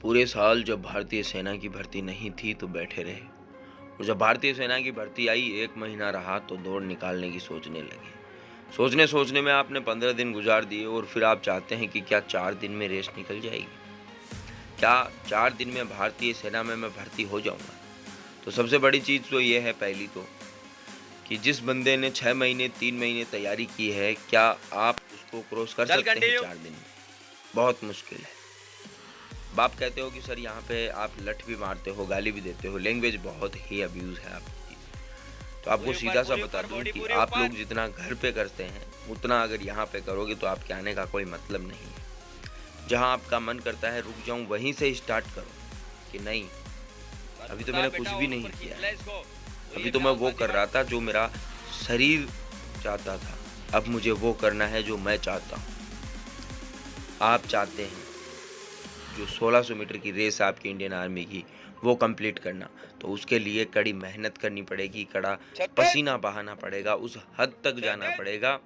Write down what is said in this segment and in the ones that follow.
पूरे साल जब भारतीय सेना की भर्ती नहीं थी तो बैठे रहे, और जब भारतीय सेना की भर्ती आई 1 महीना रहा तो दौड़ निकालने की सोचने लगे। सोचने सोचने में आपने 15 दिन गुजार दिए और फिर आप चाहते हैं कि क्या 4 दिन में रेस निकल जाएगी? क्या 4 दिन में भारतीय सेना में मैं भर्ती हो जाऊंगा? तो सबसे बड़ी चीज़ तो ये है, पहली तो कि जिस बंदे ने 6 महीने 3 महीने तैयारी की है, क्या आप उसको क्रॉस कर सकते हैं 4 दिन में? बहुत मुश्किल है। आप कहते हो कि सर यहाँ पे आप लठ भी मारते हो, गाली भी देते हो, लैंग्वेज बहुत ही अब्यूज़ है आपकी। तो आपको सीधा सा बता दूं कि आप लोग जितना घर पे करते हैं उतना अगर यहाँ पे करोगे तो आपके आने का कोई मतलब नहीं है। जहाँ आपका मन करता है रुक जाऊं, वहीं से स्टार्ट करो कि नहीं, अभी तो मैंने कुछ भी नहीं किया है, अभी तो मैं वो कर रहा था जो मेरा शरीर चाहता था, अब मुझे वो करना है जो मैं चाहता हूँ। आप चाहते हैं जो 1600 मीटर की रेस है आपकी इंडियन आर्मी की, वो कंप्लीट करना, तो उसके लिए कड़ी मेहनत करनी पड़ेगी, कड़ा पसीना बहाना पड़ेगा, उस हद तक जाना पड़ेगा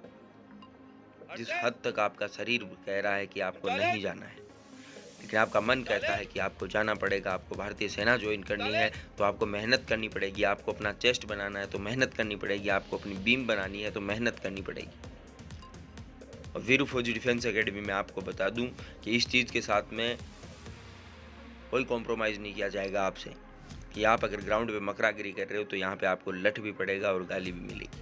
जिस हद तक आपका शरीर कह रहा है कि आपको नहीं जाना है, लेकिन आपका मन कहता है कि आपको जाना पड़ेगा। आपको भारतीय सेना ज्वाइन करनी है तो आपको मेहनत करनी पड़ेगी, आपको अपना चेस्ट बनाना है तो मेहनत करनी पड़ेगी, आपको अपनी बीम बनानी है तो मेहनत करनी पड़ेगी। और वीरू फौजी डिफेंस एकेडमी में आपको बता दूं कि इस चीज़ के साथ में कोई कॉम्प्रोमाइज़ नहीं किया जाएगा आपसे, कि आप अगर ग्राउंड पे मकरागिरी कर रहे हो तो यहाँ पे आपको लठ भी पड़ेगा और गाली भी मिलेगी,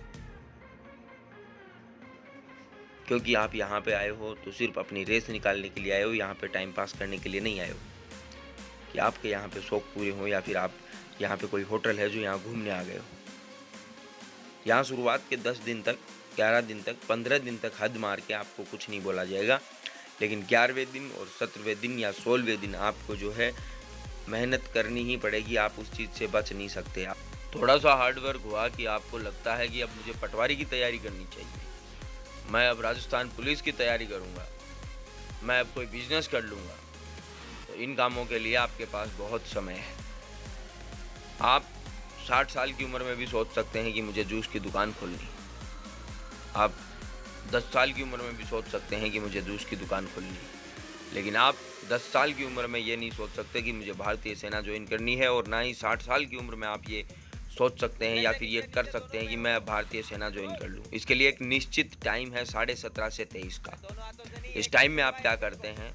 क्योंकि आप यहाँ पे आए हो तो सिर्फ अपनी रेस निकालने के लिए आए हो, यहाँ पे टाइम पास करने के लिए नहीं आए हो कि आपके यहाँ पे शौक पूरे हो, या फिर आप यहाँ पे कोई होटल है जो यहाँ घूमने आ गए हो। यहाँ शुरुआत के 10 दिन तक, 11 दिन तक, 15 दिन तक हद मार के आपको कुछ नहीं बोला जाएगा, लेकिन 11वें दिन और 17वें दिन या 16वें दिन आपको जो है मेहनत करनी ही पड़ेगी, आप उस चीज़ से बच नहीं सकते। आप थोड़ा सा हार्डवर्क हुआ कि आपको लगता है कि अब मुझे पटवारी की तैयारी करनी चाहिए, मैं अब राजस्थान पुलिस की तैयारी करूंगा, मैं अब कोई बिजनेस कर लूँगा, तो इन कामों के लिए आपके पास बहुत समय है। आप 60 साल की उम्र में भी सोच सकते हैं कि मुझे जूस की दुकान खोलनी, आप 10 साल की उम्र में भी सोच सकते हैं कि मुझे जूस की दुकान खोलनी, लेकिन आप 10 साल की उम्र में ये नहीं सोच सकते कि मुझे भारतीय सेना ज्वाइन करनी है, और ना ही 60 साल की उम्र में आप ये सोच सकते हैं या फिर ये कर सकते हैं कि मैं अब भारतीय सेना ज्वाइन कर लूँ। इसके लिए एक निश्चित टाइम है 17.5 से 23 का। इस टाइम में आप क्या करते हैं,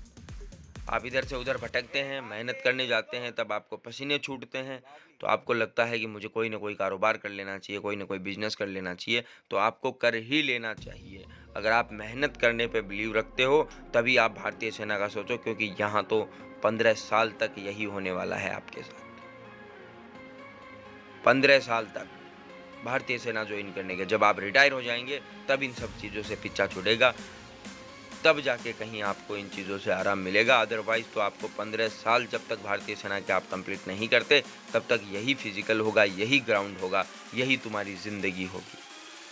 आप इधर से उधर भटकते हैं, मेहनत करने जाते हैं, तब आपको पसीने छूटते हैं, तो आपको लगता है कि मुझे कोई ना कोई कारोबार कर लेना चाहिए, कोई ना कोई बिजनेस कर लेना चाहिए, तो आपको कर ही लेना चाहिए। अगर आप मेहनत करने पे बिलीव रखते हो तभी आप भारतीय सेना का सोचो, क्योंकि यहाँ तो 15 साल तक यही होने वाला है आपके साथ। 15 साल तक भारतीय सेना ज्वाइन करने के, जब आप रिटायर हो जाएंगे तब इन सब चीज़ों से पीछा छूटेगा, तब जाके कहीं आपको इन चीज़ों से आराम मिलेगा। अदरवाइज़ तो आपको 15 साल जब तक भारतीय सेना के आप कंप्लीट नहीं करते तब तक यही फिजिकल होगा, यही ग्राउंड होगा, यही तुम्हारी ज़िंदगी होगी।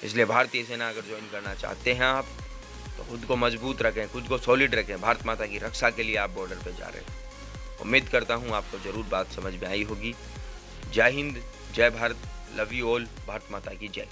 इसलिए भारतीय सेना अगर ज्वाइन करना चाहते हैं आप, तो खुद को मजबूत रखें, खुद को सॉलिड रखें। भारत माता की रक्षा के लिए आप बॉर्डर पर जा रहे हैं। उम्मीद करता हूँ आपको ज़रूर बात समझ में आई होगी। जय हिंद, जय Bharat, love you all, Bharat माता की जय।